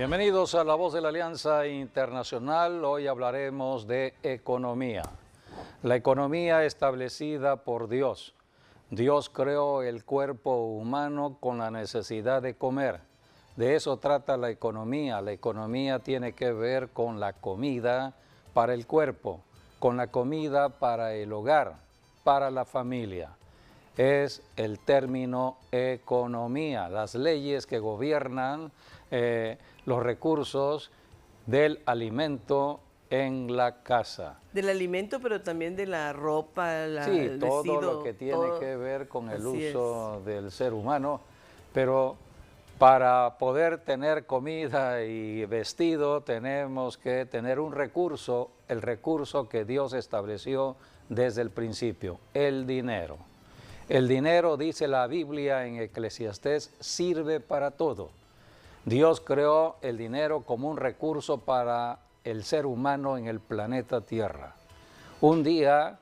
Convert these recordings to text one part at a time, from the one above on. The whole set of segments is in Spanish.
Bienvenidos a La Voz de la Alianza Internacional. Hoy hablaremos de economía. La economía establecida por Dios. Dios creó el cuerpo humano con la necesidad de comer. De eso trata la economía. La economía tiene que ver con la comida para el cuerpo, con la comida para el hogar, para la familia. Es el término economía, las leyes que gobiernan los recursos del alimento en la casa. Del alimento, pero también de la ropa, Sí, el todo vestido, lo que tiene todo. que ver con el Así uso del ser humano, pero para poder tener comida y vestido tenemos que tener un recurso, el recurso que Dios estableció desde el principio, el dinero. El dinero, dice la Biblia en Eclesiastés, sirve para todo. Dios creó el dinero como un recurso para el ser humano en el planeta Tierra. Un día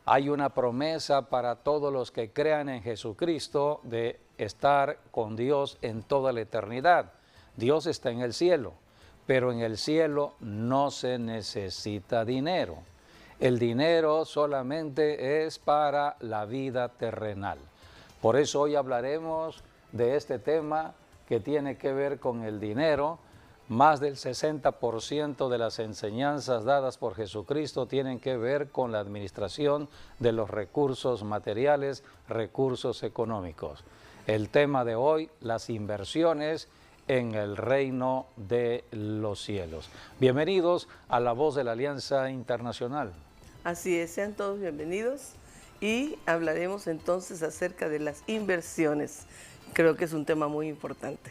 hay una promesa para todos los que crean en Jesucristo de estar con Dios en toda la eternidad. Dios está en el cielo, pero en el cielo no se necesita dinero. El dinero solamente es para la vida terrenal. Por eso hoy hablaremos de este tema que tiene que ver con el dinero. Más del 60% de las enseñanzas dadas por Jesucristo tienen que ver con la administración de los recursos materiales, recursos económicos. El tema de hoy, las inversiones en el reino de los cielos. Bienvenidos a La Voz de la Alianza Internacional. Así es, sean todos bienvenidos y hablaremos entonces acerca de las inversiones. Creo que es un tema muy importante.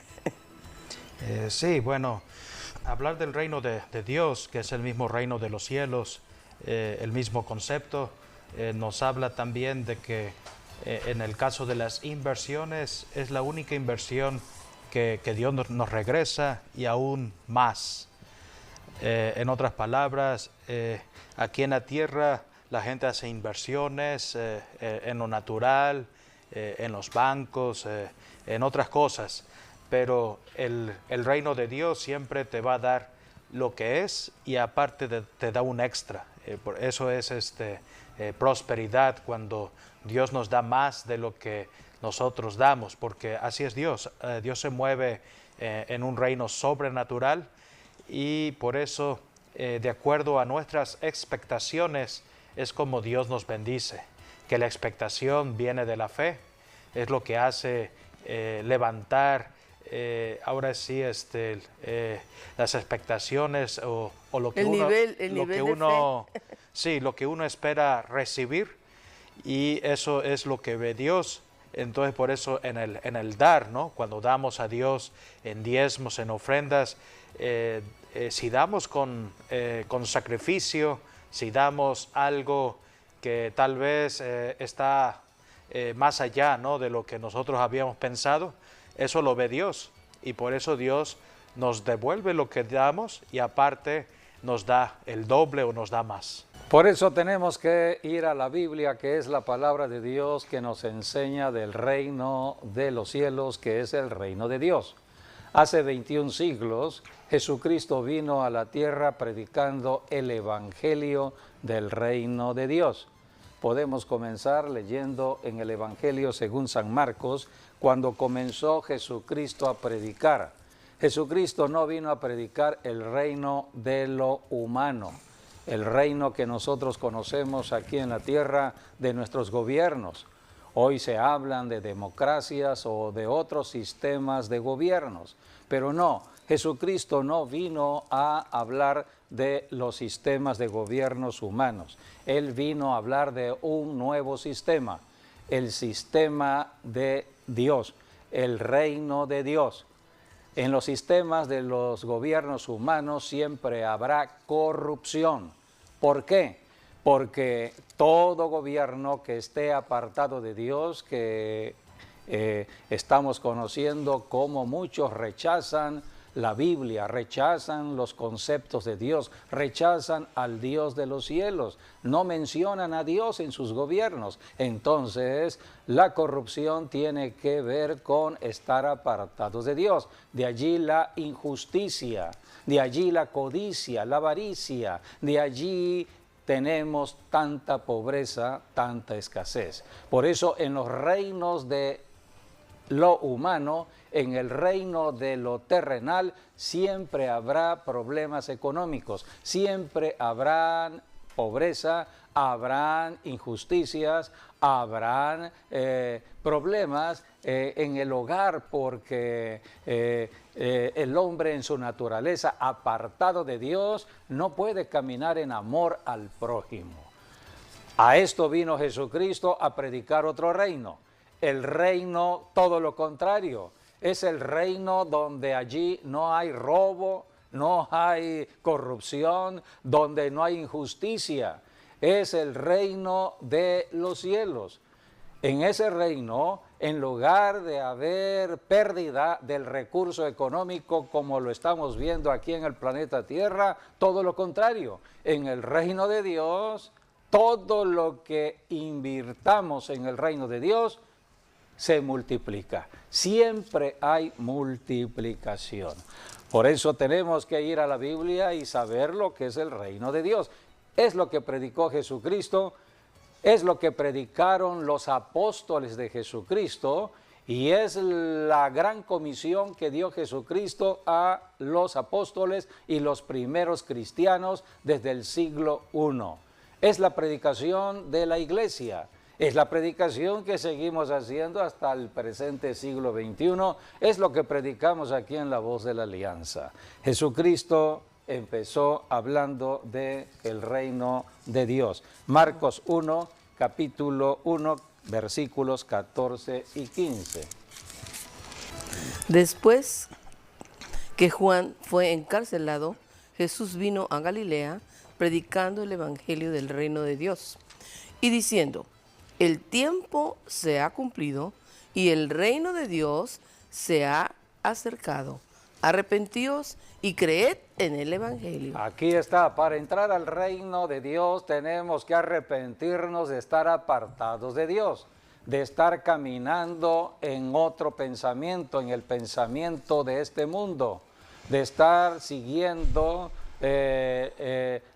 Sí, bueno, hablar del reino de Dios, que es el mismo reino de los cielos, el mismo concepto, nos habla también de que en el caso de las inversiones es la única inversión que Dios nos regresa y aún más. En otras palabras, aquí en la tierra la gente hace inversiones en lo natural, en los bancos, en otras cosas, pero el reino de Dios siempre te va a dar lo que es y aparte te da un extra. Por eso es prosperidad, cuando Dios nos da más de lo que nosotros damos, porque así es Dios. Dios se mueve en un reino sobrenatural y por eso, de acuerdo a nuestras expectaciones, es como Dios nos bendice, que la expectación viene de la fe, es lo que hace levantar ahora sí las expectaciones o lo que lo que uno espera recibir, y eso es lo que ve Dios. Entonces por eso en el dar, ¿no? Cuando damos a Dios en diezmos, en ofrendas, si damos con sacrificio, si damos algo que tal vez está más allá, ¿no?, de lo que nosotros habíamos pensado, eso lo ve Dios, y por eso Dios nos devuelve lo que damos y aparte nos da el doble o nos da más. Por eso tenemos que ir a la Biblia, que es la palabra de Dios que nos enseña del reino de los cielos, que es el reino de Dios. Hace 21 siglos, Jesucristo vino a la tierra predicando el evangelio del reino de Dios. Podemos comenzar leyendo en el Evangelio según San Marcos, cuando comenzó Jesucristo a predicar. Jesucristo no vino a predicar el reino de lo humano, el reino que nosotros conocemos aquí en la tierra de nuestros gobiernos. Hoy se hablan de democracias o de otros sistemas de gobiernos, pero no, Jesucristo no vino a hablar de los sistemas de gobiernos humanos. Él vino a hablar de un nuevo sistema, el sistema de Dios, el reino de Dios. En los sistemas de los gobiernos humanos siempre habrá corrupción. ¿Por qué? Porque todo gobierno que esté apartado de Dios, que estamos conociendo cómo muchos rechazan la Biblia, rechazan los conceptos de Dios, rechazan al Dios de los cielos, no mencionan a Dios en sus gobiernos. Entonces, la corrupción tiene que ver con estar apartados de Dios. De allí la injusticia, de allí la codicia, la avaricia, de allí tenemos tanta pobreza, tanta escasez. Por eso en los reinos de lo humano, en el reino de lo terrenal, siempre habrá problemas económicos, siempre habrán pobreza, habrán injusticias, habrán problemas en el hogar, porque el hombre en su naturaleza, apartado de Dios, no puede caminar en amor al prójimo. A esto vino Jesucristo, a predicar otro reino. El reino, todo lo contrario, es el reino donde allí no hay robo, no hay corrupción, donde no hay injusticia. Es el reino de los cielos. En ese reino, en lugar de haber pérdida del recurso económico como lo estamos viendo aquí en el planeta Tierra, todo lo contrario. En el reino de Dios, todo lo que invirtamos en el reino de Dios se multiplica. Siempre hay multiplicación. Por eso tenemos que ir a la Biblia y saber lo que es el reino de Dios. Es lo que predicó Jesucristo, es lo que predicaron los apóstoles de Jesucristo, y es la gran comisión que dio Jesucristo a los apóstoles y los primeros cristianos desde el siglo I. Es la predicación de la iglesia. Es la predicación que seguimos haciendo hasta el presente siglo XXI. Es lo que predicamos aquí en La Voz de la Alianza. Jesucristo empezó hablando del reino de Dios. Marcos 1, capítulo 1, versículos 14 y 15. Después que Juan fue encarcelado, Jesús vino a Galilea predicando el evangelio del reino de Dios y diciendo: el tiempo se ha cumplido y el reino de Dios se ha acercado. Arrepentíos y creed en el evangelio. Aquí está, para entrar al reino de Dios tenemos que arrepentirnos de estar apartados de Dios, de estar caminando en otro pensamiento, en el pensamiento de este mundo, de estar siguiendo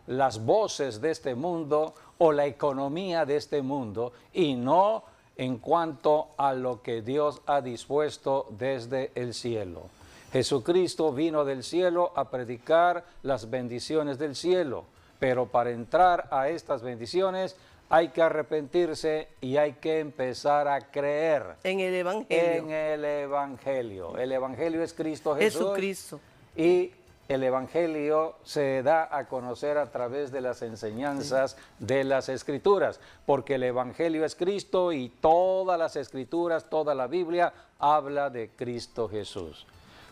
las voces de este mundo o la economía de este mundo, y no en cuanto a lo que Dios ha dispuesto desde el cielo. Jesucristo vino del cielo a predicar las bendiciones del cielo, pero para entrar a estas bendiciones hay que arrepentirse y hay que empezar a creer en el evangelio. En el evangelio. El evangelio es Cristo Jesús. Jesucristo. Y el evangelio se da a conocer a través de las enseñanzas de las Escrituras, porque el evangelio es Cristo y todas las Escrituras, toda la Biblia habla de Cristo Jesús.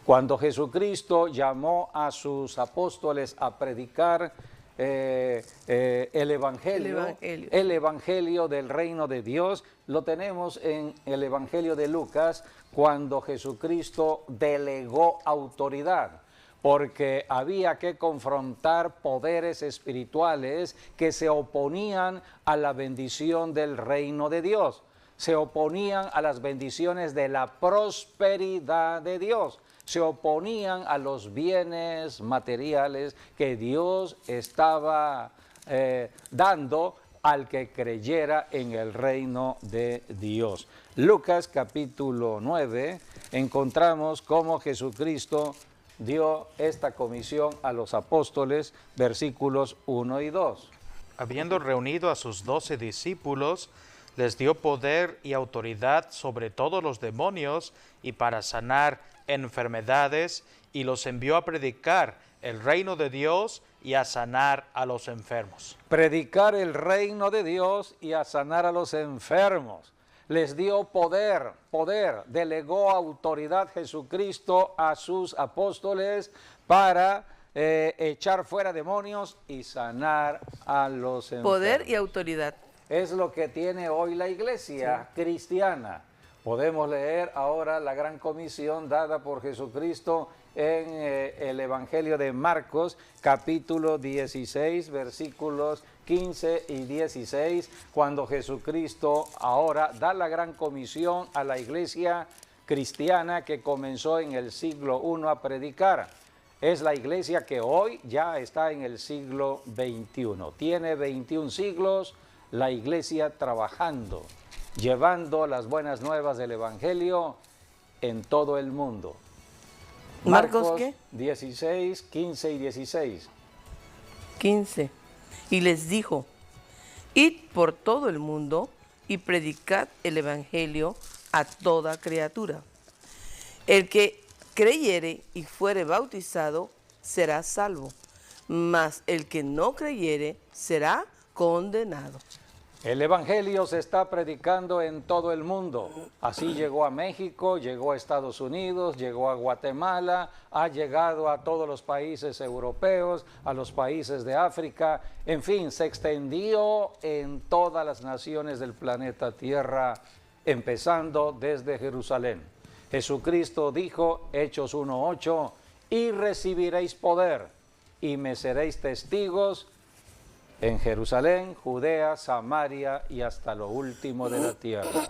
Cuando Jesucristo llamó a sus apóstoles a predicar el evangelio del reino de Dios, lo tenemos en el evangelio de Lucas, cuando Jesucristo delegó autoridad, porque había que confrontar poderes espirituales que se oponían a la bendición del reino de Dios, se oponían a las bendiciones de la prosperidad de Dios, se oponían a los bienes materiales que Dios estaba dando al que creyera en el reino de Dios. Lucas capítulo 9, encontramos cómo Jesucristo dio esta comisión a los apóstoles, versículos 1 y 2. Habiendo reunido a sus 12 discípulos, les dio poder y autoridad sobre todos los demonios y para sanar enfermedades, y los envió a predicar el reino de Dios y a sanar a los enfermos. Predicar el reino de Dios y a sanar a los enfermos. Les dio poder, delegó autoridad Jesucristo a sus apóstoles para echar fuera demonios y sanar a los enfermos. Poder y autoridad. Es lo que tiene hoy la iglesia cristiana. Podemos leer ahora la gran comisión dada por Jesucristo en el Evangelio de Marcos, capítulo 16, versículos 15 y 16, cuando Jesucristo ahora da la gran comisión a la iglesia cristiana que comenzó en el siglo I a predicar. Es la iglesia que hoy ya está en el siglo XXI. Tiene 21 siglos la iglesia trabajando, llevando las buenas nuevas del Evangelio en todo el mundo. ¿Marcos qué? 16, 15 y 16. 15. Y les dijo, id por todo el mundo y predicad el Evangelio a toda criatura. El que creyere y fuere bautizado será salvo, mas el que no creyere será condenado. El Evangelio se está predicando en todo el mundo. Así llegó a México, llegó a Estados Unidos, llegó a Guatemala, ha llegado a todos los países europeos, a los países de África. En fin, se extendió en todas las naciones del planeta Tierra, empezando desde Jerusalén. Jesucristo dijo, Hechos 1:8, y recibiréis poder, y me seréis testigos en Jerusalén, Judea, Samaria y hasta lo último de la tierra.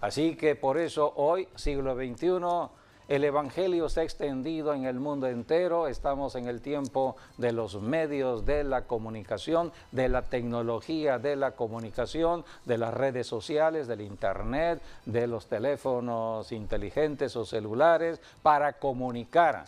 Así que por eso hoy, siglo XXI, el Evangelio se ha extendido en el mundo entero. Estamos en el tiempo de los medios de la comunicación, de la tecnología de la comunicación, de las redes sociales, del Internet, de los teléfonos inteligentes o celulares, para comunicar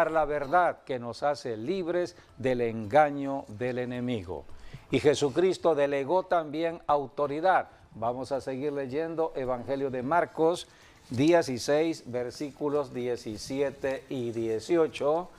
la verdad que nos hace libres del engaño del enemigo. Y Jesucristo delegó también autoridad. Vamos a seguir leyendo Evangelio de Marcos 16, versículos 17 y 18.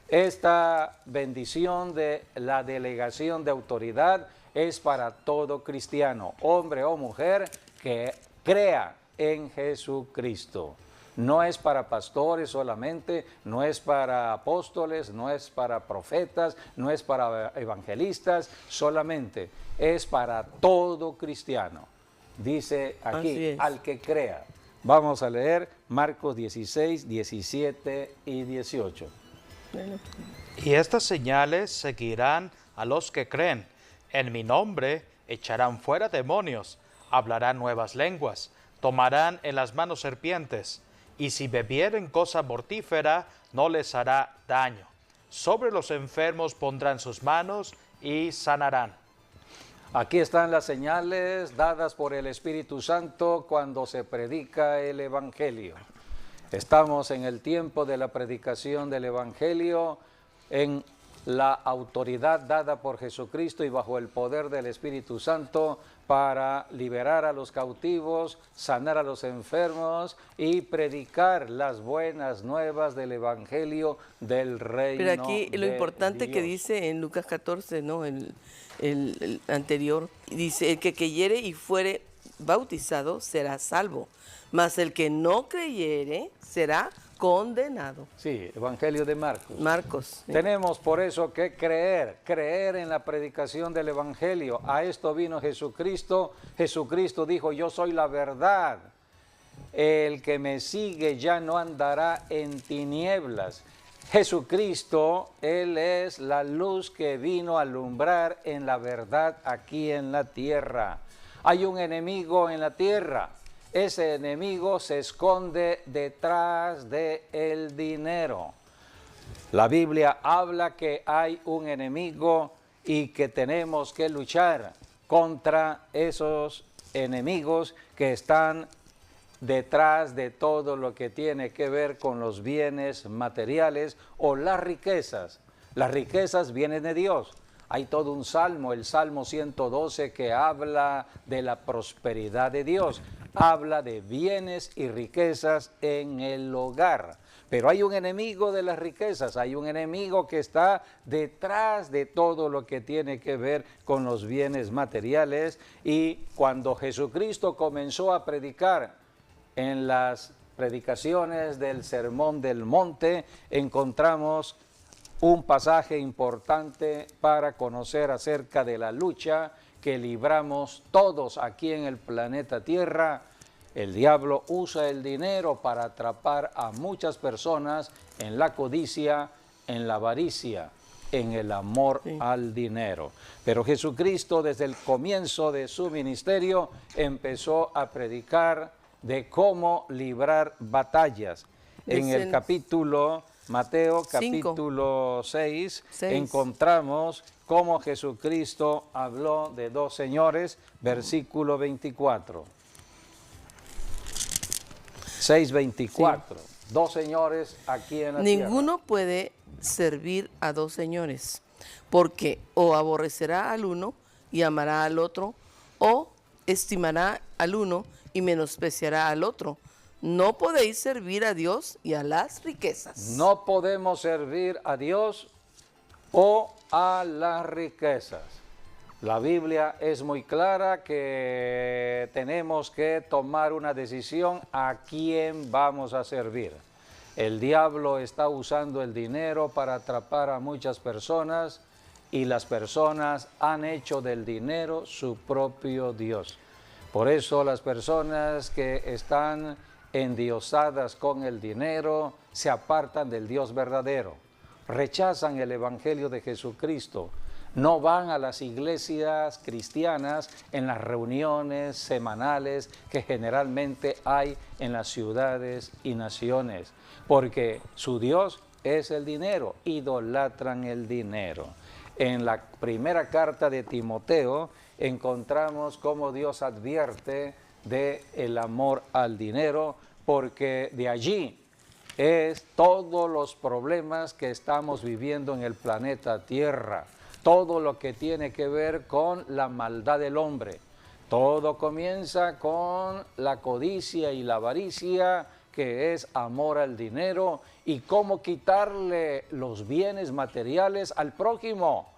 Esta bendición de la delegación de autoridad es para todo cristiano, hombre o mujer, que crea en Jesucristo. No es para pastores solamente, no es para apóstoles, no es para profetas, no es para evangelistas solamente, es para todo cristiano. Dice aquí, al que crea. Vamos a leer Marcos 16, 17 y 18. Y estas señales seguirán a los que creen. En mi nombre echarán fuera demonios, hablarán nuevas lenguas, tomarán en las manos serpientes, y si bebieren cosa mortífera, no les hará daño. Sobre los enfermos pondrán sus manos y sanarán. Aquí están las señales dadas por el Espíritu Santo cuando se predica el Evangelio. Estamos en el tiempo de la predicación del Evangelio, en la autoridad dada por Jesucristo y bajo el poder del Espíritu Santo para liberar a los cautivos, sanar a los enfermos y predicar las buenas nuevas del Evangelio del reino. Pero aquí lo importante Dios. que dice en Lucas 14, ¿no? El anterior, dice, el que creyere y fuere bautizado será salvo, mas el que no creyere será condenado. Sí, Evangelio de Marcos. Marcos. Sí. Tenemos por eso que creer en la predicación del Evangelio. A esto vino Jesucristo. Jesucristo dijo, yo soy la verdad. El que me sigue ya no andará en tinieblas. Jesucristo, Él es la luz que vino a alumbrar en la verdad aquí en la tierra. Hay un enemigo en la tierra. Ese enemigo se esconde detrás del dinero. La Biblia habla que hay un enemigo y que tenemos que luchar contra esos enemigos que están detrás de todo lo que tiene que ver con los bienes materiales o las riquezas. Las riquezas vienen de Dios. Hay todo un salmo, el Salmo 112, que habla de la prosperidad de Dios. Habla de bienes y riquezas en el hogar. Pero hay un enemigo de las riquezas, hay un enemigo que está detrás de todo lo que tiene que ver con los bienes materiales. Y cuando Jesucristo comenzó a predicar en las predicaciones del Sermón del Monte, encontramos un pasaje importante para conocer acerca de la lucha que libramos todos aquí en el planeta Tierra El diablo usa el dinero para atrapar a muchas personas en la codicia, en la avaricia, en el amor al dinero. Pero Jesucristo, desde el comienzo de su ministerio, empezó a predicar de cómo librar batallas. En el capítulo Mateo, capítulo 6, encontramos cómo Jesucristo habló de dos señores, versículo 24. 6:24. Dos señores aquí en la tierra. Ninguno puede servir a dos señores, porque o aborrecerá al uno y amará al otro, o estimará al uno y menospreciará al otro. No podéis servir a Dios y a las riquezas. No podemos servir a Dios o a las riquezas. La Biblia es muy clara que tenemos que tomar una decisión a quién vamos a servir. El diablo está usando el dinero para atrapar a muchas personas y las personas han hecho del dinero su propio Dios. Por eso las personas que están endiosadas con el dinero se apartan del Dios verdadero, rechazan el Evangelio de Jesucristo. No van a las iglesias cristianas en las reuniones semanales que generalmente hay en las ciudades y naciones, porque su Dios es el dinero, idolatran el dinero. En la primera carta de Timoteo encontramos cómo Dios advierte del amor al dinero, porque de allí es todos los problemas que estamos viviendo en el planeta Tierra. Todo lo que tiene que ver con la maldad del hombre. Todo comienza con la codicia y la avaricia, que es amor al dinero, y cómo quitarle los bienes materiales al prójimo.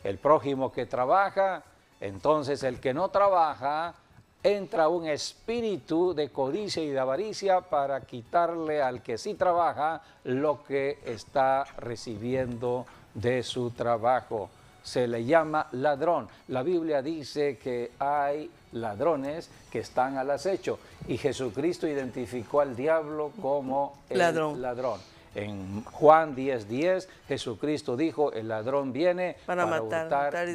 El prójimo que trabaja, entonces el que no trabaja, entra un espíritu de codicia y de avaricia para quitarle al que sí trabaja lo que está recibiendo de su trabajo. Se le llama ladrón. La Biblia dice que hay ladrones que están al acecho y Jesucristo identificó al diablo como el ladrón. En Juan 10:10, Jesucristo dijo, el ladrón viene para matar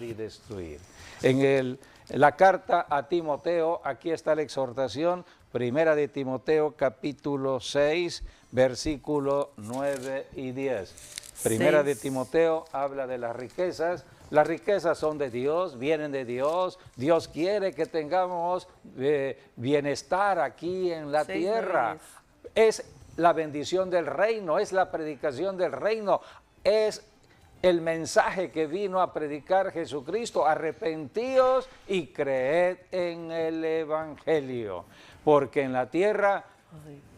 y destruir. En la carta a Timoteo, aquí está la exhortación, primera de Timoteo, capítulo 6, versículo 9 y 10. Primera de Timoteo habla de las riquezas. Las riquezas son de Dios, vienen de Dios. Dios quiere que tengamos bienestar aquí en la tierra. Es la bendición del reino, es la predicación del reino, es el mensaje que vino a predicar Jesucristo. Arrepentíos y creed en el Evangelio, porque en la tierra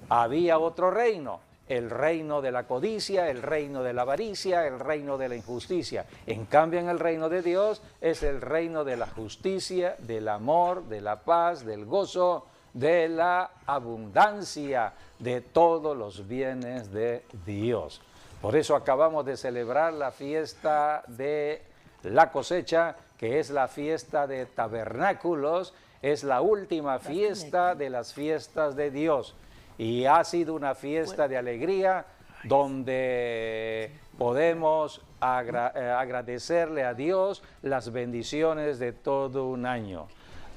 había otro reino. El reino de la codicia, el reino de la avaricia, el reino de la injusticia. En cambio, en el reino de Dios es el reino de la justicia, del amor, de la paz, del gozo, de la abundancia, de todos los bienes de Dios. Por eso acabamos de celebrar la fiesta de la cosecha, que es la fiesta de tabernáculos, es la última fiesta de las fiestas de Dios. Y ha sido una fiesta de alegría donde podemos agradecerle a Dios las bendiciones de todo un año.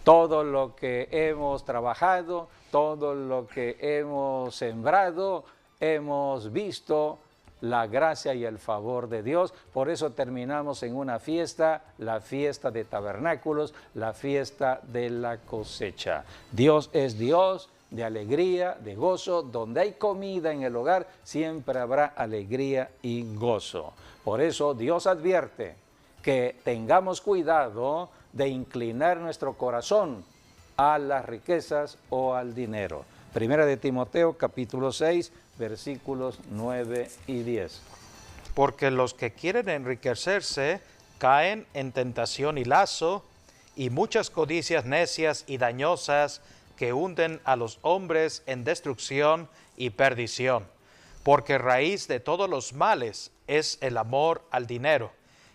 Todo lo que hemos trabajado, todo lo que hemos sembrado, hemos visto la gracia y el favor de Dios. Por eso terminamos en una fiesta, la fiesta de tabernáculos, la fiesta de la cosecha. Dios es Dios de alegría, de gozo. Donde hay comida en el hogar, siempre habrá alegría y gozo. Por eso Dios advierte que tengamos cuidado de inclinar nuestro corazón a las riquezas o al dinero. Primera de Timoteo, capítulo 6, versículos 9 y 10. Porque los que quieren enriquecerse caen en tentación y lazo, y muchas codicias necias y dañosas que hunden a los hombres en destrucción y perdición. Porque raíz de todos los males es el amor al dinero,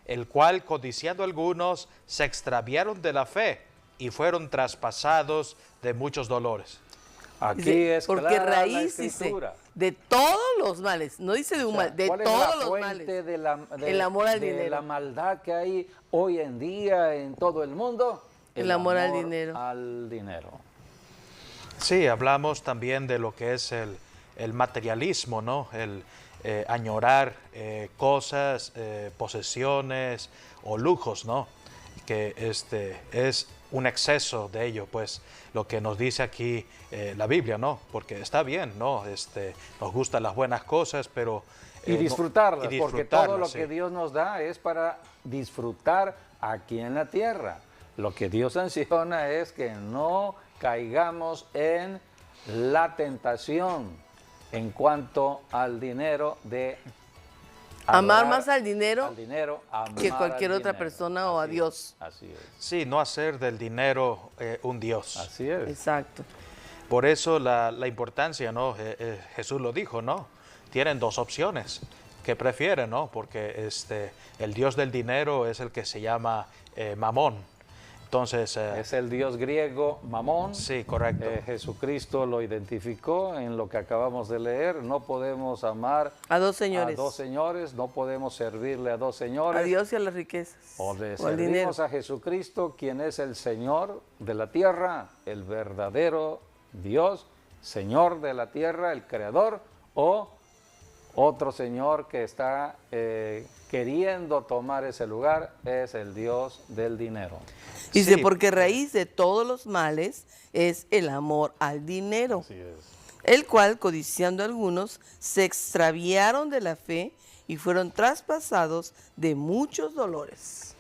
el cual, codiciando algunos, se extraviaron de la fe y fueron traspasados de muchos dolores. Aquí Dice, es porque clara la raíz, dice, escritura. de todos los males, no dice de un O sea, mal, de ¿cuál es todos la los fuente males. el amor al de dinero. la maldad que hay hoy en día en todo el mundo? El amor al dinero. Al dinero. Sí, hablamos también de lo que es el materialismo, ¿no? El añorar cosas, posesiones o lujos, ¿no? Que es un exceso de ello, pues lo que nos dice aquí la Biblia, ¿no? Porque está bien, ¿no? Nos gustan las buenas cosas, pero... Y disfrutarlas, y porque todo lo sí. que Dios nos da es para disfrutar aquí en la tierra. Lo que Dios sanciona es que no caigamos en la tentación en cuanto al dinero de Amar adorar más al dinero amar que al cualquier otra dinero. persona o a Así Dios. es, así es. Sí, no hacer del dinero un Dios. Así es. Exacto. Por eso la importancia, ¿no? Jesús lo dijo, ¿no? Tienen dos opciones. ¿Qué prefieren, no? Porque el Dios del dinero es el que se llama Mamón. Entonces... Es el dios griego Mamón. sí, correcto. Jesucristo lo identificó en lo que acabamos de leer. No podemos amar A dos señores. a dos señores, no podemos servirle a dos señores. A Dios y a las riquezas. O le o al dinero. servimos a Jesucristo, quien es el Señor de la tierra, el verdadero Dios, Señor de la tierra, el Creador, o otro Señor que está queriendo tomar ese lugar, es el Dios del dinero. Dice, Sí. porque raíz de todos los males es el amor al dinero, Así es. el cual, codiciando algunos, se extraviaron de la fe y fueron traspasados de muchos dolores.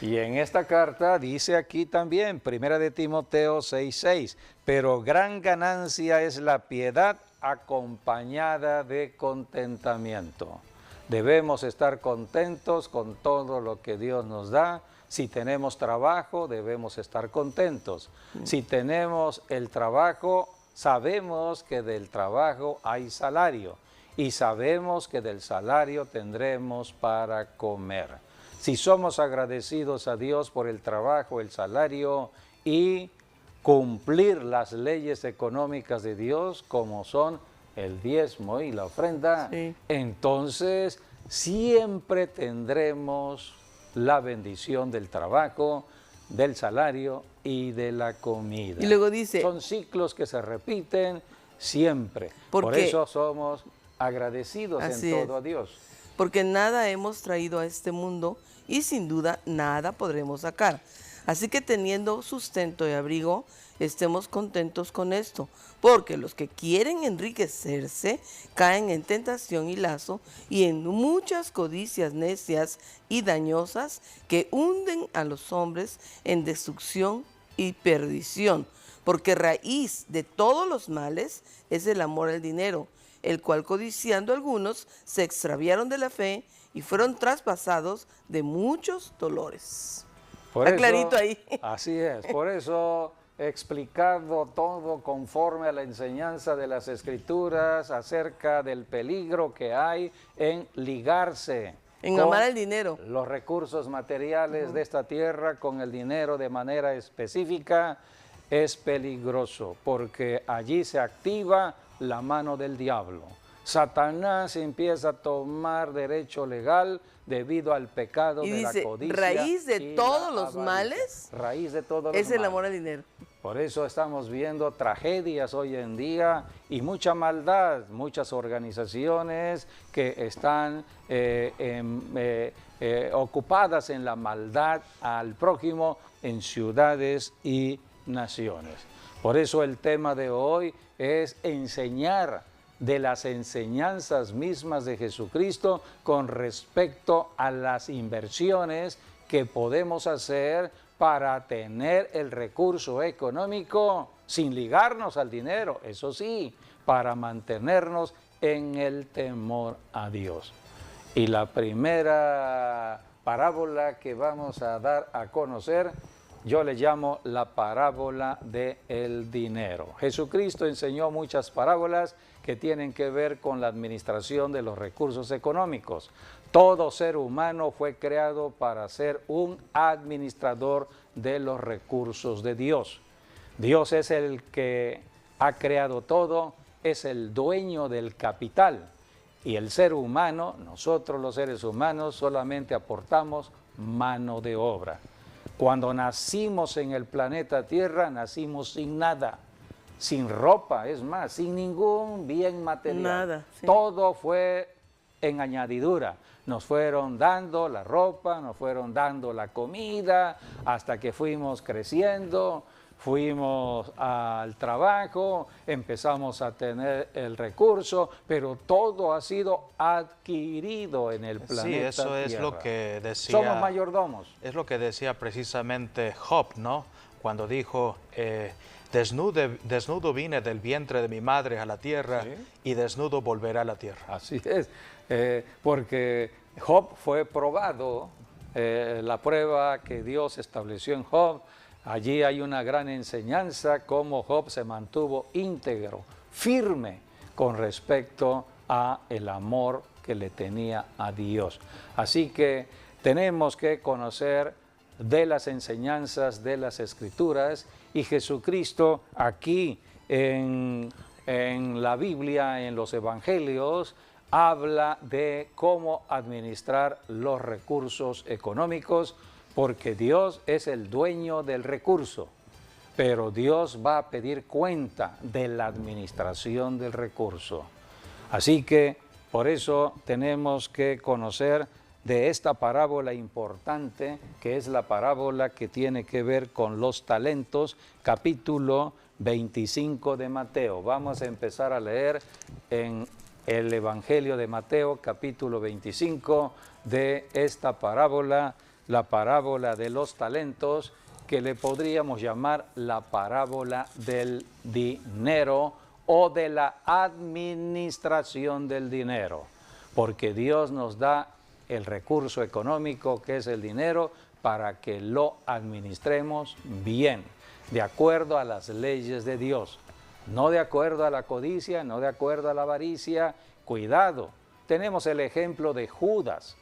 Y en esta carta dice aquí también, 1 de Timoteo 6:6, pero gran ganancia es la piedad acompañada de contentamiento. Debemos estar contentos con todo lo que Dios nos da. Si tenemos trabajo, debemos estar contentos. Si tenemos el trabajo, sabemos que del trabajo hay salario y sabemos que del salario tendremos para comer. Si somos agradecidos a Dios por el trabajo, el salario y cumplir las leyes económicas de Dios, como son el diezmo y la ofrenda, Sí. entonces siempre tendremos la bendición del trabajo, del salario y de la comida. Y luego dice- son ciclos que se repiten siempre. Por Porque- eso somos agradecidos Así en todo es. a Dios. Porque nada hemos traído a este mundo y sin duda nada podremos sacar. Así que teniendo sustento y abrigo, estemos contentos con esto, porque los que quieren enriquecerse caen en tentación y lazo y en muchas codicias necias y dañosas que hunden a los hombres en destrucción y perdición, porque raíz de todos los males es el amor al dinero, el cual codiciando algunos se extraviaron de la fe y fueron traspasados de muchos dolores. Por Está clarito ahí. Así es, por eso he explicado todo conforme a la enseñanza de las Escrituras acerca del peligro que hay en ligarse. En con amar al dinero. los recursos materiales de esta tierra con el dinero de manera específica es peligroso porque allí se activa la mano del diablo. Satanás empieza a tomar derecho legal debido al pecado Y de dice, la codicia. raíz de y todos la los avaricia. males Raíz de todos los es el males. amor al dinero. Por eso estamos viendo tragedias hoy en día y mucha maldad, muchas organizaciones que están ocupadas en la maldad al prójimo en ciudades y naciones. Por eso el tema de hoy es enseñar de las enseñanzas mismas de Jesucristo con respecto a las inversiones que podemos hacer para tener el recurso económico sin ligarnos al dinero, eso sí, para mantenernos en el temor a Dios. Y la primera parábola que vamos a dar a conocer, yo le llamo la parábola del dinero. Jesucristo enseñó muchas parábolas que tienen que ver con la administración de los recursos económicos. Todo ser humano fue creado para ser un administrador de los recursos de Dios. Dios es el que ha creado todo, es el dueño del capital. Y el ser humano, nosotros los seres humanos, solamente aportamos mano de obra. Cuando nacimos en el planeta Tierra, nacimos sin nada, sin ropa, es más, sin ningún bien material. Nada, sí. Todo fue en añadidura. Nos fueron dando la ropa, nos fueron dando la comida, hasta que fuimos creciendo, fuimos al trabajo, empezamos a tener el recurso, pero todo ha sido adquirido en el planeta Sí, eso Tierra. es lo que decía. Somos mayordomos. Es lo que decía precisamente Job, ¿no? Cuando dijo, desnudo vine del vientre de mi madre a la tierra, Sí. y desnudo volveré a la tierra. Así es, porque Job fue probado, la prueba que Dios estableció en Job, allí hay una gran enseñanza cómo Job se mantuvo íntegro, firme con respecto a el amor que le tenía a Dios. Así que tenemos que conocer de las enseñanzas de las Escrituras, y Jesucristo aquí en la Biblia, en los Evangelios, habla de cómo administrar los recursos económicos, porque Dios es el dueño del recurso, pero Dios va a pedir cuenta de la administración del recurso. Así que por eso tenemos que conocer de esta parábola importante, que es la parábola que tiene que ver con los talentos, capítulo 25 de Mateo. Vamos a empezar a leer en el Evangelio de Mateo, capítulo 25, de esta parábola, la parábola de los talentos, que le podríamos llamar la parábola del dinero o de la administración del dinero, porque Dios nos da el recurso económico, que es el dinero, para que lo administremos bien, de acuerdo a las leyes de Dios, no de acuerdo a la codicia, no de acuerdo a la avaricia. Cuidado, tenemos el ejemplo de Judas.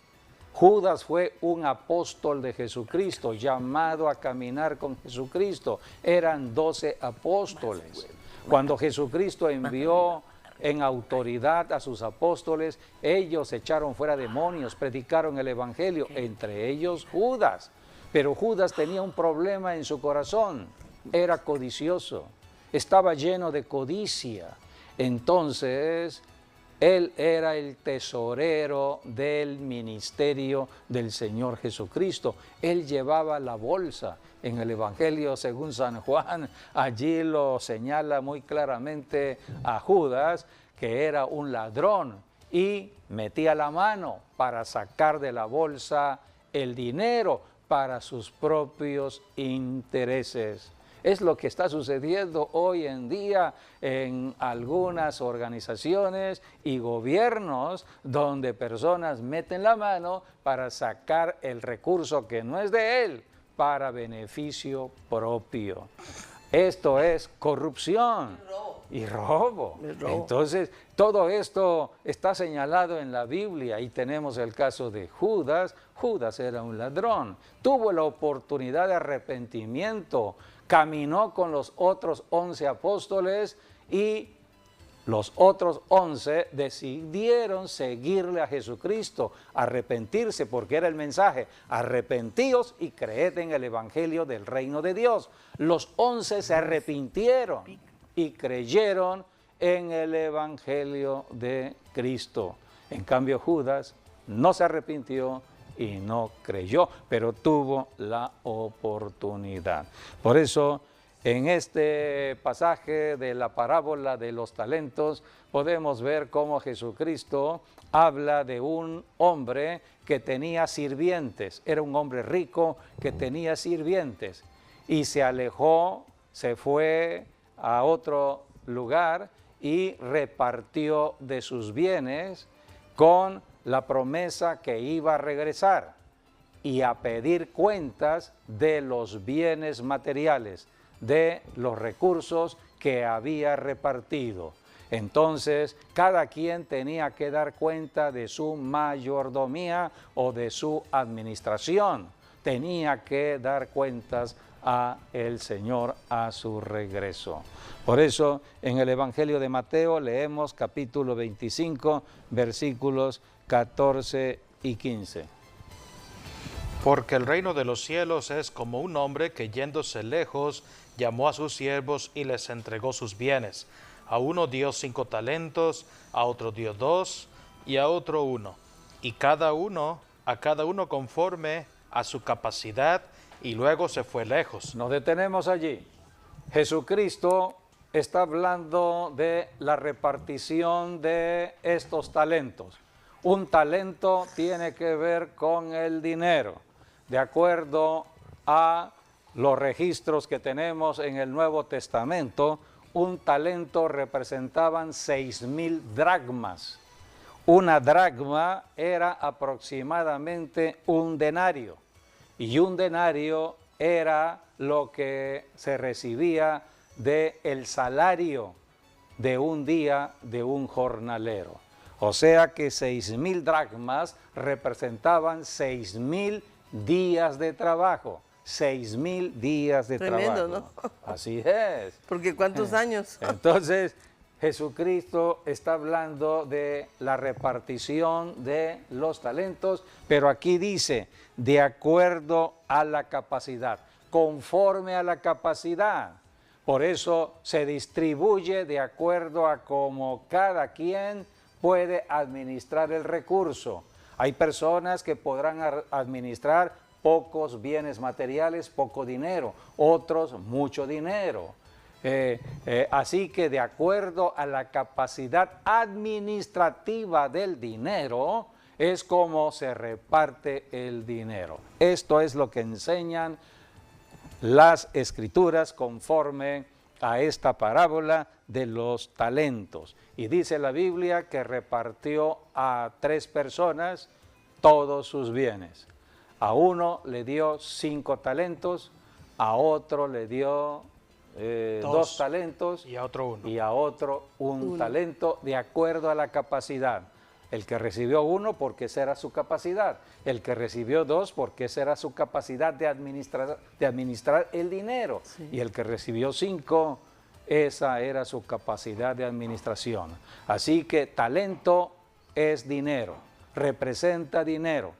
Judas fue un apóstol de Jesucristo, llamado a caminar con Jesucristo. Eran 12 apóstoles. Cuando Jesucristo envió en autoridad a sus apóstoles, ellos echaron fuera demonios, predicaron el evangelio, entre ellos Judas. Pero Judas tenía un problema en su corazón, era codicioso, estaba lleno de codicia. Entonces, él era el tesorero del ministerio del Señor Jesucristo. Él llevaba la bolsa. En el Evangelio según San Juan, allí lo señala muy claramente a Judas, que era un ladrón, y metía la mano para sacar de la bolsa el dinero para sus propios intereses. Es lo que está sucediendo hoy en día en algunas organizaciones y gobiernos, donde personas meten la mano para sacar el recurso que no es de él, para beneficio propio. Esto es corrupción y robo. Entonces, todo esto está señalado en la Biblia, y tenemos el caso de Judas. Judas era un ladrón, tuvo la oportunidad de arrepentimiento, caminó con los otros 11 apóstoles, y los otros 11 decidieron seguirle a Jesucristo, arrepentirse, porque era el mensaje: arrepentíos y creed en el evangelio del reino de Dios. Los 11 se arrepintieron y creyeron en el evangelio de Cristo. En cambio, Judas no se arrepintió y no creyó, pero tuvo la oportunidad. Por eso, en este pasaje de la parábola de los talentos, podemos ver cómo Jesucristo habla de un hombre que tenía sirvientes. Era un hombre rico que tenía sirvientes, y se alejó, se fue a otro lugar y repartió de sus bienes con la promesa que iba a regresar y a pedir cuentas de los bienes materiales, de los recursos que había repartido. Entonces, cada quien tenía que dar cuenta de su mayordomía o de su administración. Tenía que dar cuentas a el Señor a su regreso. Por eso, en el Evangelio de Mateo leemos capítulo 25, versículos 14 y 15. Porque el reino de los cielos es como un hombre que yéndose lejos llamó a sus siervos y les entregó sus bienes. A uno dio 5 talentos, a otro dio 2 y a otro 1. Y a cada uno conforme a su capacidad, y luego se fue lejos. Nos detenemos allí. Jesucristo está hablando de la repartición de estos talentos. Un talento tiene que ver con el dinero. De acuerdo a los registros que tenemos en el Nuevo Testamento, un talento representaban 6,000 dracmas. Una dracma era aproximadamente un denario, y un denario era lo que se recibía del salario de un día de un jornalero. O sea que 6,000 dracmas representaban 6,000 días de trabajo. 6,000 días de Tremendo, trabajo. ¿no? Así es. Porque ¿cuántos años? Entonces, Jesucristo está hablando de la repartición de los talentos, pero aquí dice, de acuerdo a la capacidad, conforme a la capacidad. Por eso se distribuye de acuerdo a cómo cada quien puede administrar el recurso. Hay personas que podrán administrar pocos bienes materiales, poco dinero, otros mucho dinero. Así que de acuerdo a la capacidad administrativa del dinero, es como se reparte el dinero. Esto es lo que enseñan las Escrituras conforme a esta parábola de los talentos. Y dice la Biblia que repartió a 3 personas todos sus bienes. A uno le dio 5 talentos, a otro le dio 2 talentos y a otro 1. y a otro un talento, de acuerdo a la capacidad. El que recibió 1 porque esa era su capacidad, el que recibió 2 porque esa era su capacidad de administrar el dinero, sí. Y el que recibió 5, esa era su capacidad de administración. Así que talento es dinero, representa dinero.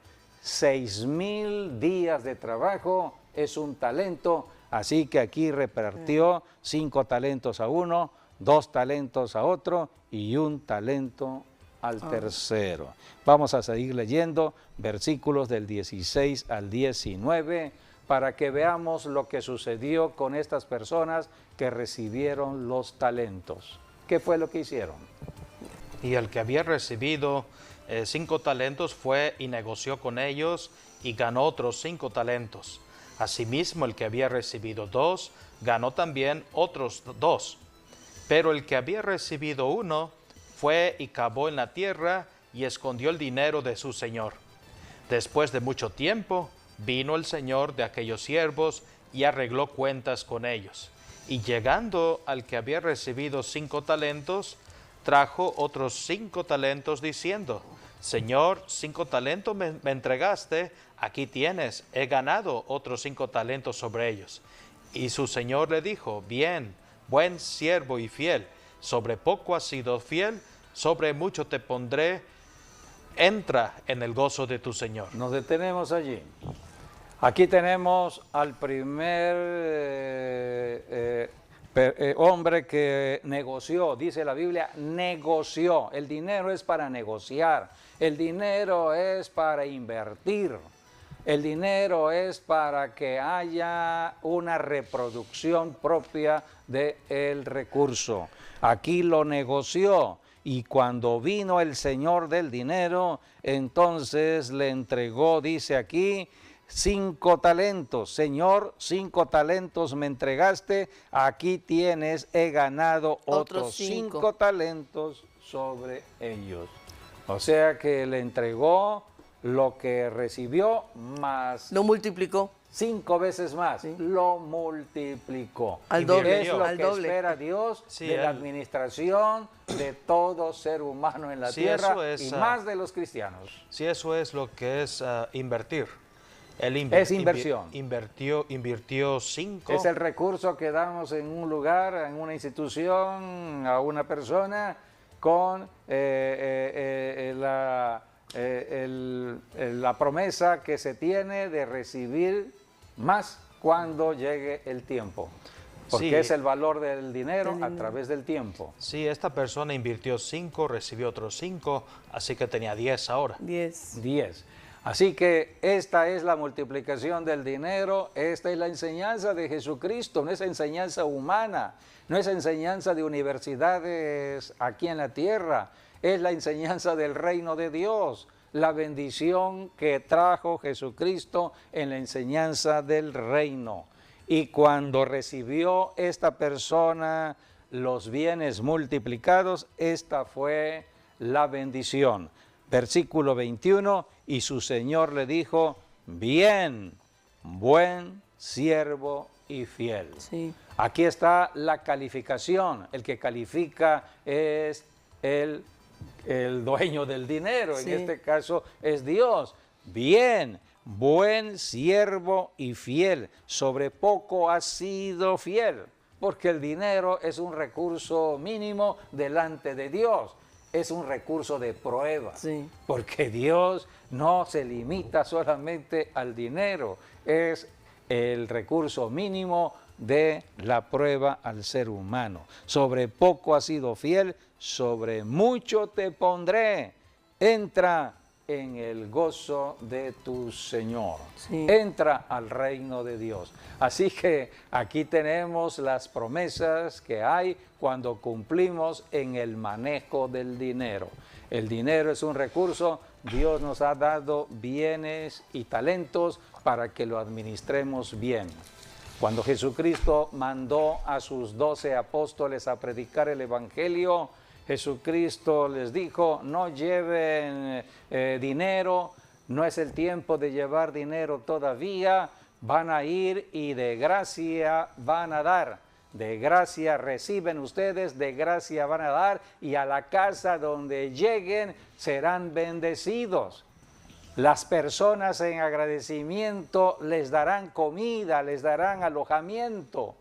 6,000 días de trabajo es un talento. Así que aquí repartió 5 talentos a uno, 2 talentos a otro y 1 talento al tercero. Vamos a seguir leyendo versículos del 16 al 19 para que veamos lo que sucedió con estas personas que recibieron los talentos. ¿Qué fue lo que hicieron? Y el que había recibido 5 talentos fue y negoció con ellos y ganó otros 5 talentos. Asimismo, el que había recibido 2, ganó también otros 2. Pero el que había recibido 1, fue y cavó en la tierra y escondió el dinero de su señor. Después de mucho tiempo, vino el señor de aquellos siervos y arregló cuentas con ellos. Y llegando al que había recibido 5 talentos, trajo otros 5 talentos diciendo, Señor, 5 talentos me entregaste, aquí tienes, he ganado otros 5 talentos sobre ellos. Y su señor le dijo, bien, buen siervo y fiel, sobre poco has sido fiel, sobre mucho te pondré, entra en el gozo de tu señor. Nos detenemos allí. Aquí tenemos al primer hombre que negoció, dice la Biblia, negoció. El dinero es para negociar, el dinero es para invertir, el dinero es para que haya una reproducción propia del recurso. Aquí lo negoció y cuando vino el Señor del dinero, entonces le entregó, dice aquí, 5 talentos. Señor, 5 talentos me entregaste, aquí tienes, he ganado otros 5 talentos sobre ellos. O sea que le entregó lo que recibió más... Lo multiplicó. 5 veces más, lo multiplicó. Al doble, Es lo al que doble. espera Dios Sí, de la él- administración de todo ser humano en la Sí, tierra eso es, y más de los cristianos. Sí, eso es lo que es invertir. Él Es inversión. Invirtió 5. Es el recurso que damos en un lugar, en una institución, a una persona con la promesa que se tiene de recibir más cuando llegue el tiempo. Porque Sí. es el valor del dinero Del a dinero. través del tiempo. Sí, esta persona invirtió 5, recibió otros 5, así que tenía 10 ahora. 10. 10. Así que esta es la multiplicación del dinero, esta es la enseñanza de Jesucristo, no es enseñanza humana, no es enseñanza de universidades aquí en la tierra, es la enseñanza del reino de Dios, la bendición que trajo Jesucristo en la enseñanza del reino. Y cuando recibió esta persona los bienes multiplicados, esta fue la bendición. Versículo 21, y su Señor le dijo, bien, buen siervo y fiel. Sí. Aquí está la calificación, el que califica es el dueño del dinero, Sí. en este caso es Dios. Bien, buen siervo y fiel, sobre poco has sido fiel, porque el dinero es un recurso mínimo delante de Dios. Es un recurso de prueba, Sí. porque Dios no se limita solamente al dinero, es el recurso mínimo de la prueba al ser humano. Sobre poco has sido fiel, sobre mucho te pondré. Entra en el gozo de tu Señor. Sí. Entra al reino de Dios. Así que aquí tenemos las promesas que hay cuando cumplimos en el manejo del dinero. El dinero es un recurso, Dios nos ha dado bienes y talentos para que lo administremos bien. Cuando Jesucristo mandó a sus 12 apóstoles a predicar el Evangelio, Jesucristo les dijo, no lleven dinero, no es el tiempo de llevar dinero todavía, van a ir y de gracia van a dar. De gracia reciben ustedes, de gracia van a dar, y a la casa donde lleguen serán bendecidos. Las personas en agradecimiento les darán comida, les darán alojamiento.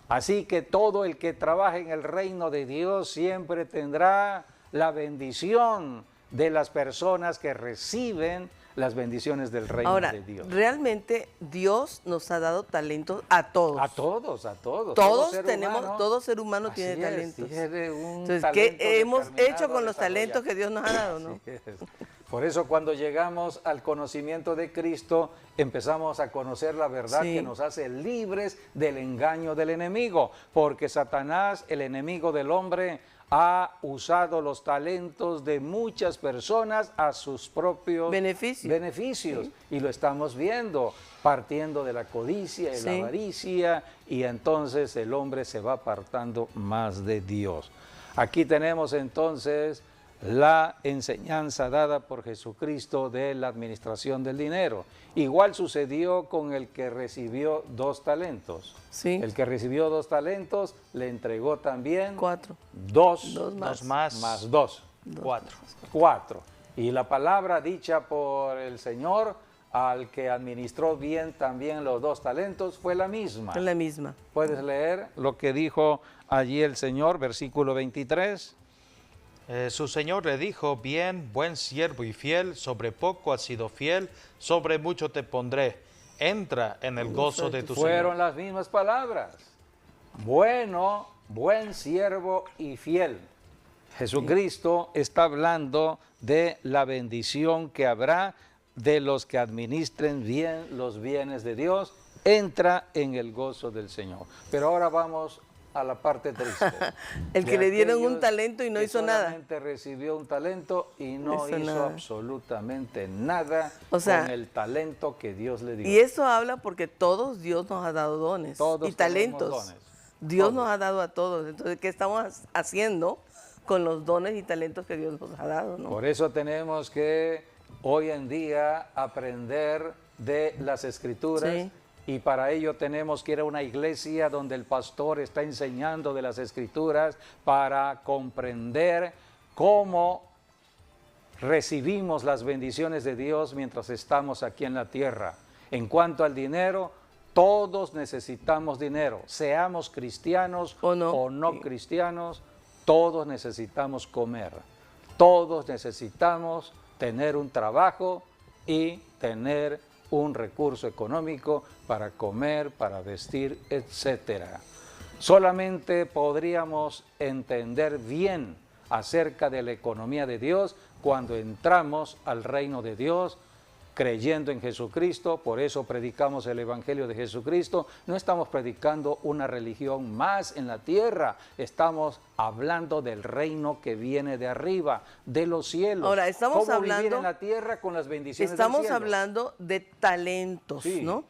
Así que todo el que trabaja en el reino de Dios siempre tendrá la bendición de las personas que reciben las bendiciones del reino Ahora, de Dios. realmente Dios nos ha dado talentos a todos. A todos, a todos. Todos ser tenemos, humano, todo ser humano así tiene es, talentos. tiene un Entonces, talento ¿qué hemos determinado hecho con a los talentos que Dios nos ha dado, no? Así es. Por eso cuando llegamos al conocimiento de Cristo, empezamos a conocer la verdad Sí. que nos hace libres del engaño del enemigo, porque Satanás, el enemigo del hombre, ha usado los talentos de muchas personas a sus propios beneficios. Y lo estamos viendo, partiendo de la codicia y Sí. la avaricia, y entonces el hombre se va apartando más de Dios. Aquí tenemos entonces la enseñanza dada por Jesucristo de la administración del dinero. Igual sucedió con el que recibió 2 talentos. Sí. El que recibió 2 talentos le entregó también 4. 2 Dos más. más 2. 4. 4. Y la palabra dicha por el Señor al que administró bien también los 2 talentos fue la misma. Es la misma. ¿Puedes leer lo que dijo allí el Señor, versículo 23? Su Señor le dijo, bien, buen siervo y fiel, sobre poco has sido fiel, sobre mucho te pondré. Entra en el gozo de tu Fueron Señor. las mismas palabras. Bueno, buen siervo y fiel. Jesucristo está hablando de la bendición que habrá de los que administren bien los bienes de Dios. Entra en el gozo del Señor. Pero ahora vamos a la parte triste. El que De le dieron un aquellos talento y no que hizo nada. solamente recibió un talento y no Hizo hizo nada. absolutamente nada O sea, con el talento que Dios le dio. Y eso habla porque todos Dios nos ha dado dones Todos y talentos. tenemos dones. Dios Todos. nos ha dado a todos. Entonces, ¿qué estamos haciendo con los dones y talentos que Dios nos ha dado, no? Por eso tenemos que hoy en día aprender de las Escrituras Sí. y para ello tenemos que ir a una iglesia donde el pastor está enseñando de las Escrituras para comprender cómo recibimos las bendiciones de Dios mientras estamos aquí en la tierra. En cuanto al dinero, todos necesitamos dinero, seamos cristianos o no cristianos, todos necesitamos comer, todos necesitamos tener un trabajo y tener un recurso económico para comer, para vestir, etcétera. Solamente podríamos entender bien acerca de la economía de Dios cuando entramos al reino de Dios, creyendo en Jesucristo. Por eso predicamos el Evangelio de Jesucristo. No estamos predicando una religión más en la tierra, estamos hablando del reino que viene de arriba, de los cielos. Ahora, estamos ¿Cómo hablando vivir en la tierra con las bendiciones del Estamos cielo? hablando de talentos, Sí. ¿no?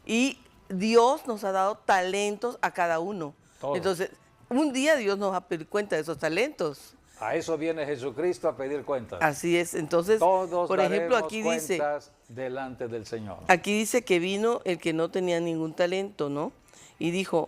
Y Dios nos ha dado talentos a cada uno. Todos. Entonces, un día Dios nos va a pedir cuenta de esos talentos. A eso viene Jesucristo, a pedir cuentas. Así es. Entonces, Todos por ejemplo, daremos aquí dice, cuentas delante del Señor. aquí dice que vino el que no tenía ningún talento, ¿no? Y dijo,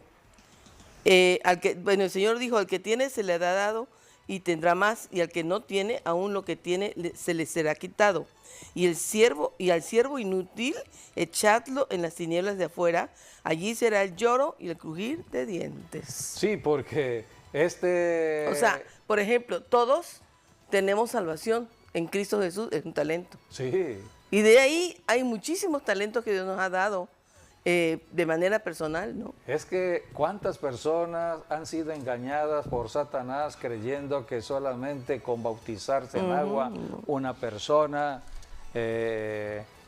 el Señor dijo, al que tiene se le ha dado y tendrá más, y al que no tiene, aún lo que tiene se le será quitado. Y al siervo inútil, echadlo en las tinieblas de afuera, allí será el lloro y el crujir de dientes. Sí, porque O sea, por ejemplo, todos tenemos salvación en Cristo Jesús, es un talento. Sí. Y de ahí hay muchísimos talentos que Dios nos ha dado de manera personal, ¿no? Es que cuántas personas han sido engañadas por Satanás creyendo que solamente con bautizarse en agua una persona,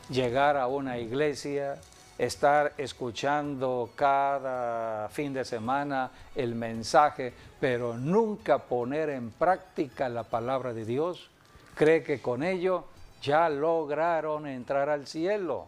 llegar a una iglesia, estar escuchando cada fin de semana el mensaje, pero nunca poner en práctica la palabra de Dios, cree que con ello ya lograron entrar al cielo.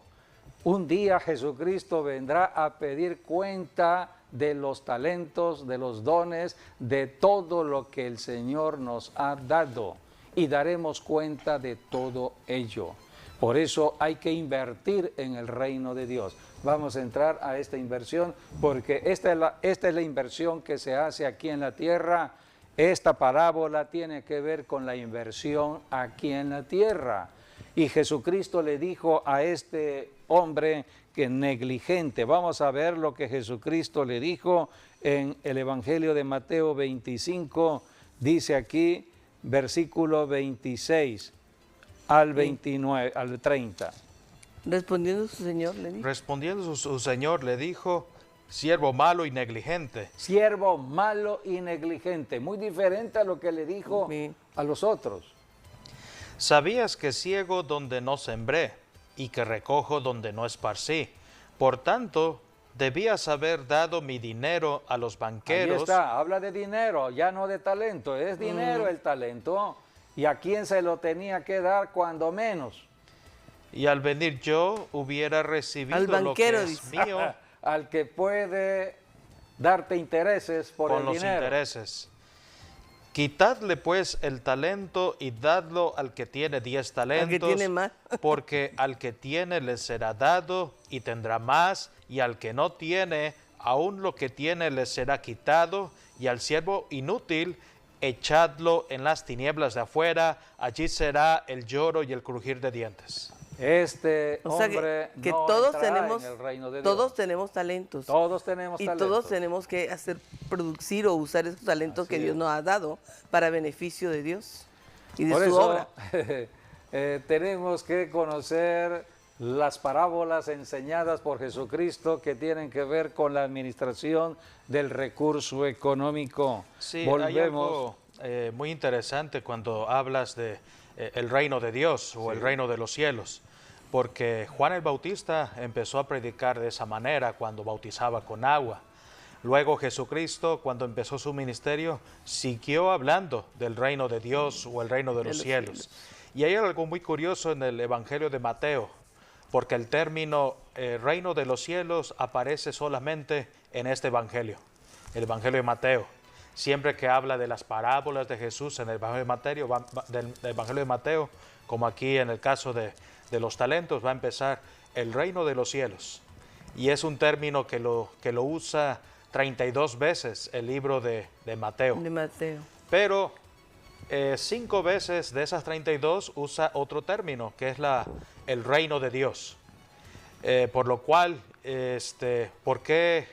Un día Jesucristo vendrá a pedir cuenta de los talentos, de los dones, de todo lo que el Señor nos ha dado, y daremos cuenta de todo ello. Por eso hay que invertir en el reino de Dios. Vamos a entrar a esta inversión porque esta es la inversión que se hace aquí en la tierra. Esta parábola tiene que ver con la inversión aquí en la tierra. Y Jesucristo le dijo a este hombre que negligente. Vamos a ver lo que Jesucristo le dijo en el Evangelio de Mateo 25. Dice aquí, versículo 26 al 29, al 30. Respondiendo su Señor le dijo. Respondiendo su Señor le dijo, siervo malo y negligente. Siervo malo y negligente, muy diferente a lo que le dijo a los otros. ¿Sabías que ciego donde no sembré y que recojo donde no esparcí? Por tanto, debías haber dado mi dinero a los banqueros. Ahí está, habla de dinero, ya no de talento, es dinero el talento. ¿Y a quién se lo tenía que dar cuando menos? Y al venir yo hubiera recibido Al banquero, lo que es dice. mío Al que puede darte intereses por con el los dinero. intereses. Quitadle pues el talento y dadlo al que tiene 10 talentos. Al que tiene más. Porque al que tiene le será dado y tendrá más, y al que no tiene, aún lo que tiene le será quitado, y al siervo inútil echadlo en las tinieblas de afuera, allí será el lloro y el crujir de dientes. Este O sea hombre que no todos entrará tenemos, en el reino de Dios. todos tenemos talentos. Todos tenemos Y talentos. todos tenemos que producir o usar esos talentos Así que Dios es. nos ha dado para beneficio de Dios y de Por su eso obra. tenemos que conocer las parábolas enseñadas por Jesucristo que tienen que ver con la administración del recurso económico. Sí, hay Volvemos. algo muy interesante cuando hablas de el reino de Dios o el reino de los cielos, porque Juan el Bautista empezó a predicar de esa manera cuando bautizaba con agua. Luego Jesucristo, cuando empezó su ministerio, siguió hablando del reino de Dios o el reino de los cielos. Y hay algo muy curioso en el Evangelio de Mateo, porque el término reino de los cielos aparece solamente en este Evangelio, el Evangelio de Mateo. Siempre que habla de las parábolas de Jesús en el Evangelio de Mateo, como aquí en el caso de los talentos, va a empezar el reino de los cielos. y es un término que lo usa 32 veces el libro de Mateo. De Mateo. Pero 5 veces de esas 32 usa otro término, que es el reino de Dios. Por lo cual, ¿por qué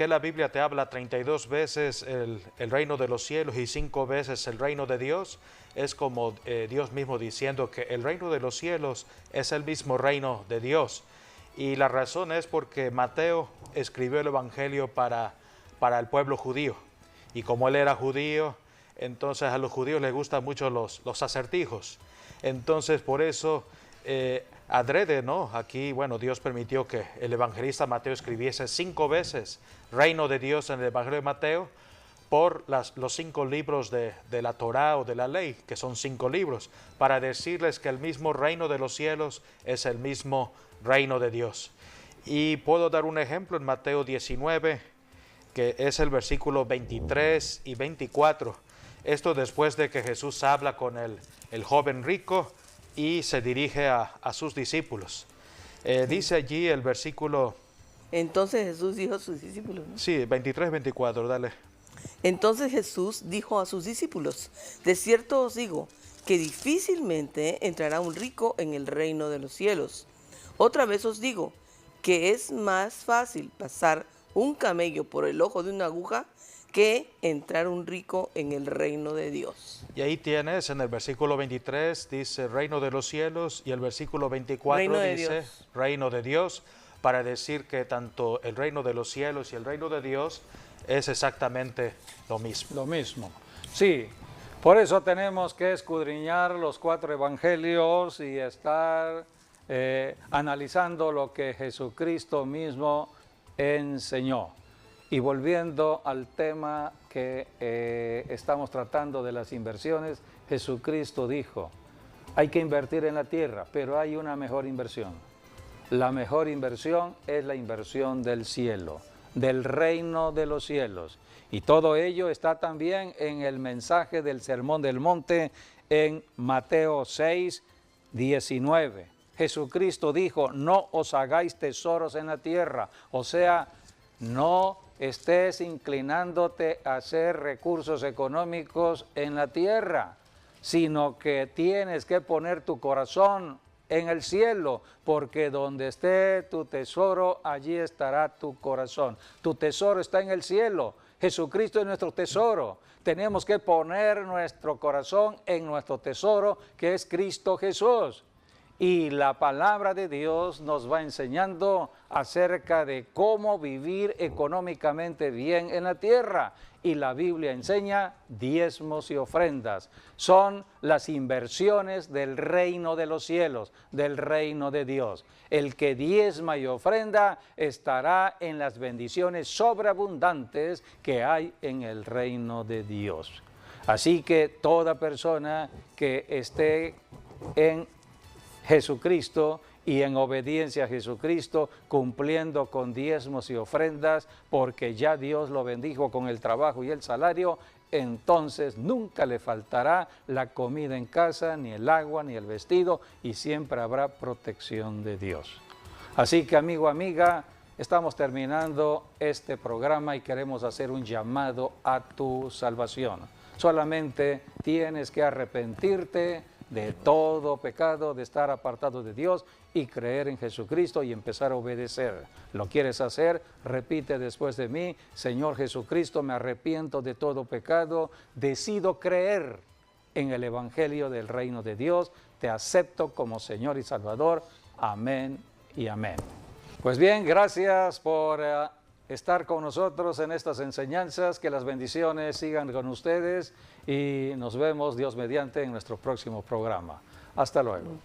la Biblia te habla 32 veces el reino de los cielos y 5 veces el reino de Dios? Es como Dios mismo diciendo que el reino de los cielos es el mismo reino de Dios. Y la razón es porque Mateo escribió el Evangelio para el pueblo judío. Y como él era judío, entonces a los judíos les gustan mucho los acertijos. Entonces por eso, adrede, ¿no? Aquí, bueno, Dios permitió que el evangelista Mateo escribiese 5 veces reino de Dios en el Evangelio de Mateo por los 5 libros de la Torá o de la ley, que son 5 libros, para decirles que el mismo reino de los cielos es el mismo reino de Dios. Y puedo dar un ejemplo en Mateo 19, que es el versículo 23 y 24. Esto después de que Jesús habla con el joven rico y se dirige a sus discípulos. Dice allí el versículo... Entonces Jesús dijo a sus discípulos, ¿no? Sí, 23, 24, dale. Entonces Jesús dijo a sus discípulos, de cierto os digo, que difícilmente entrará un rico en el reino de los cielos. Otra vez os digo, que es más fácil pasar un camello por el ojo de una aguja que entrar un rico en el reino de Dios. Y ahí tienes, en el versículo 23 dice reino de los cielos, y el versículo 24 dice reino de Dios, para decir que tanto el reino de los cielos y el reino de Dios es exactamente lo mismo. Lo mismo, sí. Por eso tenemos que escudriñar los 4 evangelios y estar analizando lo que Jesucristo mismo enseñó. Y volviendo al tema que estamos tratando de las inversiones, Jesucristo dijo, hay que invertir en la tierra, pero hay una mejor inversión. La mejor inversión es la inversión del cielo, del reino de los cielos. Y todo ello está también en el mensaje del Sermón del Monte en Mateo 6, 19. Jesucristo dijo, no os hagáis tesoros en la tierra, o sea, no estés inclinándote a hacer recursos económicos en la tierra, sino que tienes que poner tu corazón en el cielo, porque donde esté tu tesoro, allí estará tu corazón. Tu tesoro está en el cielo, Jesucristo es nuestro tesoro. Tenemos que poner nuestro corazón en nuestro tesoro, que es Cristo Jesús. Y la palabra de Dios nos va enseñando acerca de cómo vivir económicamente bien en la tierra. Y la Biblia enseña diezmos y ofrendas. Son las inversiones del reino de los cielos, del reino de Dios. El que diezma y ofrenda estará en las bendiciones sobreabundantes que hay en el reino de Dios. Así que toda persona que esté en Jesucristo y en obediencia a Jesucristo, cumpliendo con diezmos y ofrendas, porque ya Dios lo bendijo con el trabajo y el salario, entonces nunca le faltará la comida en casa, ni el agua, ni el vestido, y siempre habrá protección de Dios. Así que, amigo, amiga, estamos terminando este programa y queremos hacer un llamado a tu salvación. Solamente tienes que arrepentirte de todo pecado, de estar apartado de Dios y creer en Jesucristo y empezar a obedecer. ¿Lo quieres hacer? Repite después de mí, Señor Jesucristo, me arrepiento de todo pecado, decido creer en el Evangelio del Reino de Dios, te acepto como Señor y Salvador. Amén y amén. Pues bien, gracias por estar con nosotros en estas enseñanzas, que las bendiciones sigan con ustedes y nos vemos, Dios mediante, en nuestro próximo programa. Hasta luego.